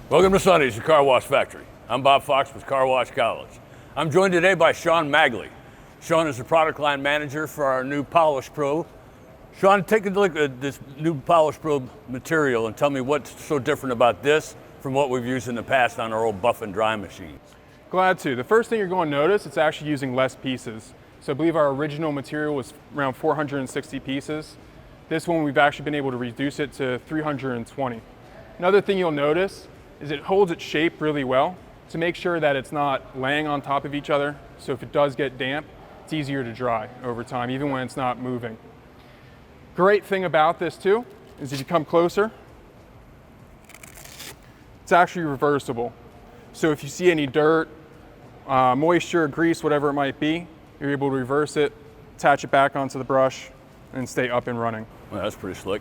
Welcome to Sonny's, the car wash factory. I'm Bob Fox with Car Wash College. I'm joined today by Sean Magley. Sean is the product line manager for our new Polish Pro. Sean, take a look at this new Polish Pro material and tell me what's so different about this from what we've used in the past on our old buff and dry machines. Glad to. The first thing you're going to notice, it's actually using less pieces. So I believe our original material was around 460 pieces. This one we've actually been able to reduce it to 320. Another thing you'll notice is it holds its shape really well to make sure that it's not laying on top of each other. So if it does get damp, it's easier to dry over time, even when it's not moving. Great thing about this too, is if you come closer, it's actually reversible. So if you see any dirt, moisture, grease, whatever it might be, you're able to reverse it, attach it back onto the brush, and stay up and running. Well, that's pretty slick.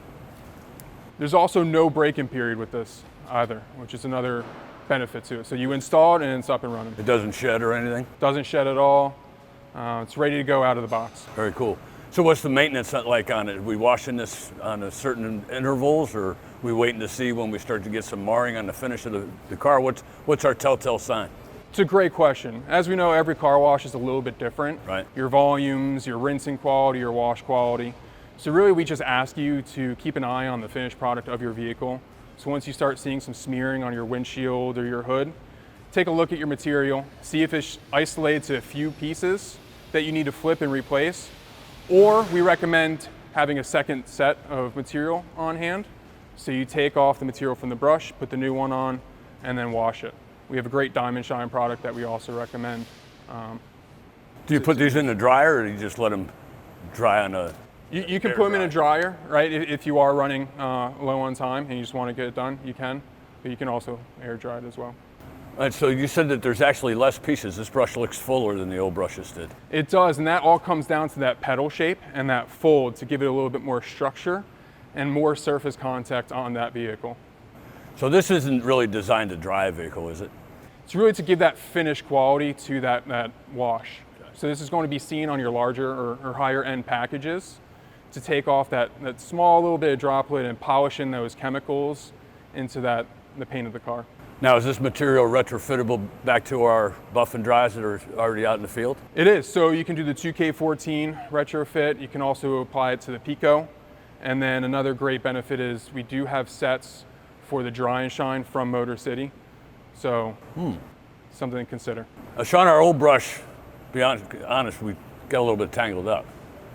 There's also no break-in period with this either, which is another benefit to it. So you install it and it's up and running. It doesn't shed or anything? Doesn't shed at all. It's ready to go out of the box. Very cool. So what's the maintenance like on it? Are we washing this on a certain intervals, or are we waiting to see when we start to get some marring on the finish of the car? What's our telltale sign? It's a great question. As we know, every car wash is a little bit different. Right. Your volumes, your rinsing quality, your wash quality. So really we just ask you to keep an eye on the finished product of your vehicle. So once you start seeing some smearing on your windshield or your hood, take a look at your material, see if it's isolated to a few pieces that you need to flip and replace, or we recommend having a second set of material on hand. So you take off the material from the brush, put the new one on, and then wash it. We have a great diamond shine product that we also recommend. Do you put these in the dryer, or do you just let them dry on a You can put them in a dryer, right? If you are running low on time and you just want to get it done, you can. But you can also air dry it as well. All right, so you said that there's actually less pieces. This brush looks fuller than the old brushes did. It does, and that all comes down to that pedal shape and that fold to give it a little bit more structure and more surface contact on that vehicle. So this isn't really designed to dry a vehicle, is it? It's really to give that finish quality to that wash. Okay. So this is going to be seen on your larger or higher end packages to take off that small little bit of droplet and polish in those chemicals into the paint of the car. Now, is this material retrofittable back to our buff and dries that are already out in the field? It is. So you can do the 2K14 retrofit. You can also apply it to the Peco. And then another great benefit is we do have sets for the dry and shine from Motor City. So something to consider. Sean, our old brush, to be honest, we got a little bit tangled up.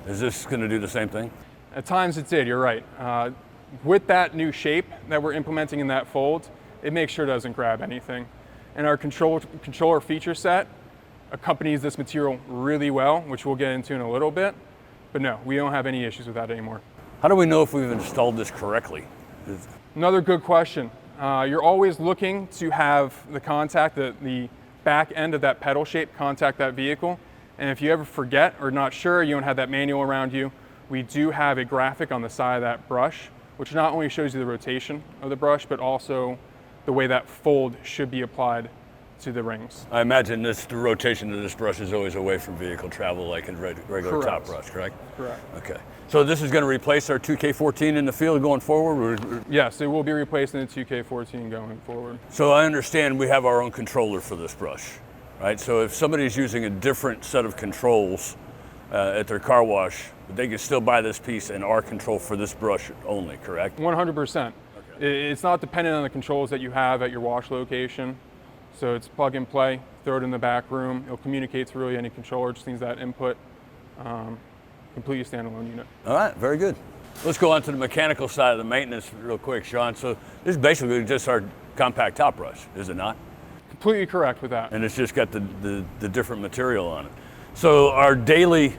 Is this going to do the same thing? At times it did, you're right. With that new shape that we're implementing in that fold, it makes sure it doesn't grab anything. And our controller feature set accompanies this material really well, which we'll get into in a little bit. But no, we don't have any issues with that anymore. How do we know if we've installed this correctly? Another good question. You're always looking to have the contact, the back end of that pedal shape contact that vehicle. And if you ever forget or not sure, you don't have that manual around you, we do have a graphic on the side of that brush, which not only shows you the rotation of the brush, but also the way that fold should be applied to the rings. I imagine the rotation of this brush is always away from vehicle travel like a regular Correct. top brush, correct? Correct. Okay. So this is going to replace our 2K14 in the field going forward? Yes, it will be replacing the 2K14 going forward. So I understand we have our own controller for this brush, right? So if somebody's using a different set of controls at their car wash, they can still buy this piece and our control for this brush only, correct? 100%. Okay. It's not dependent on the controls that you have at your wash location. So it's plug and play, throw it in the back room. It'll communicate through really any controller, just needs that input. Completely standalone unit. All right, very good. Let's go on to the mechanical side of the maintenance real quick, Sean. So this is basically just our compact top brush, is it not? Completely correct with that. And it's just got the different material on it. So our daily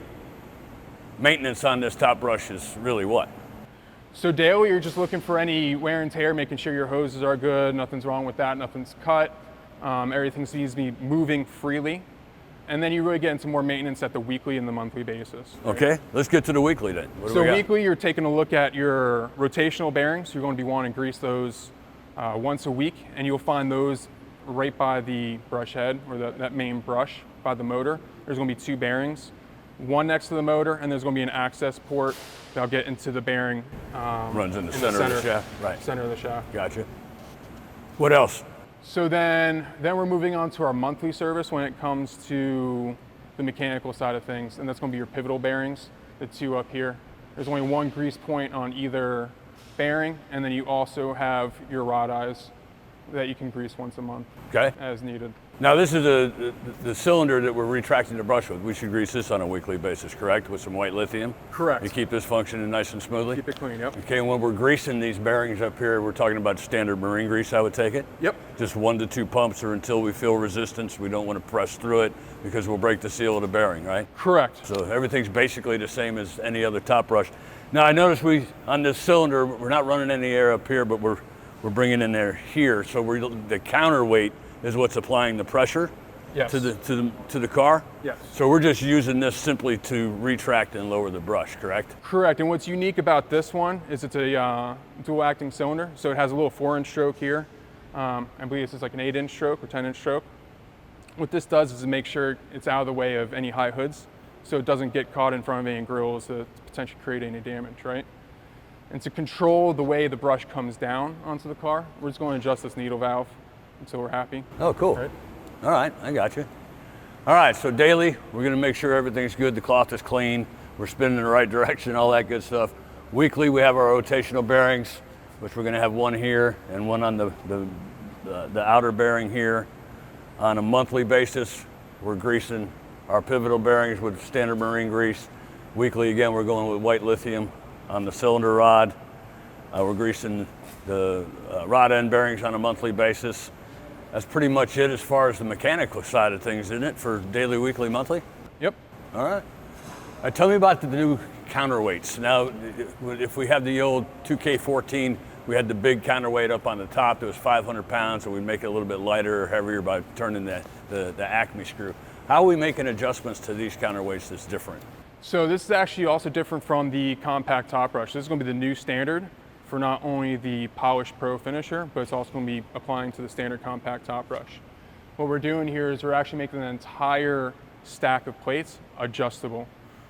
maintenance on this top brush is really what? So daily, you're just looking for any wear and tear, making sure your hoses are good, nothing's wrong with that, nothing's cut. Everything needs to be moving freely. And then you really get into more maintenance at the weekly and the monthly basis. Right? Okay, let's get to the weekly then. What do so we got? Weekly, you're taking a look at your rotational bearings. You're going to be wanting to grease those once a week, and you'll find those right by the brush head, or that main brush by the motor. There's going to be two bearings, one next to the motor, and there's going to be an access port that'll get into the bearing. Runs in the center of the shaft. Right. Center of the shaft. Gotcha. What else? So then we're moving on to our monthly service when it comes to the mechanical side of things, and that's going to be your pivotal bearings, the two up here. There's only one grease point on either bearing, and then you also have your rod eyes that you can grease once a month as needed. Now this is the cylinder that we're retracting the brush with. We should grease this on a weekly basis, correct? With some white lithium? Correct. To keep this functioning nice and smoothly? Keep it clean, yep. Okay, and when we're greasing these bearings up here, we're talking about standard marine grease, I would take it? Yep. Just 1 to 2 pumps, or until we feel resistance. We don't want to press through it because we'll break the seal of the bearing, right? Correct. So everyththing's basically the same as any other top brush. Now I noticed on this cylinder, we're not running any air up here, but we're bringing in air here. So the counterweight is what's applying the pressure. Yes. To the car? Yes. So we're just using this simply to retract and lower the brush, correct? Correct, and what's unique about this one is it's a dual acting cylinder, so it has a little 4-inch stroke here. I believe this is like an 8-inch stroke or 10-inch stroke. What this does is to make sure it's out of the way of any high hoods, so it doesn't get caught in front of any grills to potentially create any damage, right? And to control the way the brush comes down onto the car, we're just going to adjust this needle valve until we're happy. Oh, cool. Right? All right, I got you. All right, so daily, we're gonna make sure everything's good, the cloth is clean, we're spinning in the right direction, all that good stuff. Weekly, we have our rotational bearings, which we're gonna have one here and one on the outer bearing here. On a monthly basis, we're greasing our pivotal bearings with standard marine grease. Weekly, again, we're going with white lithium on the cylinder rod. We're greasing the rod end bearings on a monthly basis. That's pretty much it as far as the mechanical side of things, isn't it, for daily, weekly, monthly? Yep. All right. Tell me about the new counterweights. Now, if we have the old 2K14, we had the big counterweight up on the top that was 500 pounds, and we'd make it a little bit lighter or heavier by turning the Acme screw. How are we making adjustments to these counterweights that's different? So this is actually also different from the compact top brush. This is going to be the new standard for not only the Polish Pro finisher, but it's also going to be applying to the standard compact top brush. What we're doing here is we're actually making the entire stack of plates adjustable.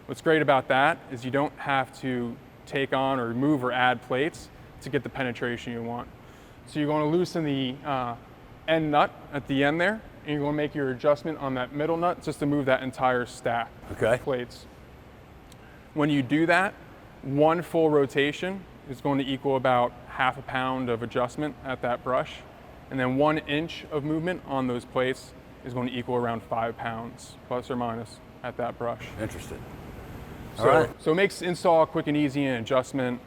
What's great about that is you don't have to take on or remove or add plates to get the penetration you want. So you're going to loosen the end nut at the end there, and you're going to make your adjustment on that middle nut just to move that entire stack of plates. When you do that, one full rotation is going to equal about half a pound of adjustment at that brush. And then 1 inch of movement on those plates is going to equal around 5 pounds, plus or minus, at that brush. Interesting. So it makes install quick and easy and adjustment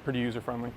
pretty user-friendly.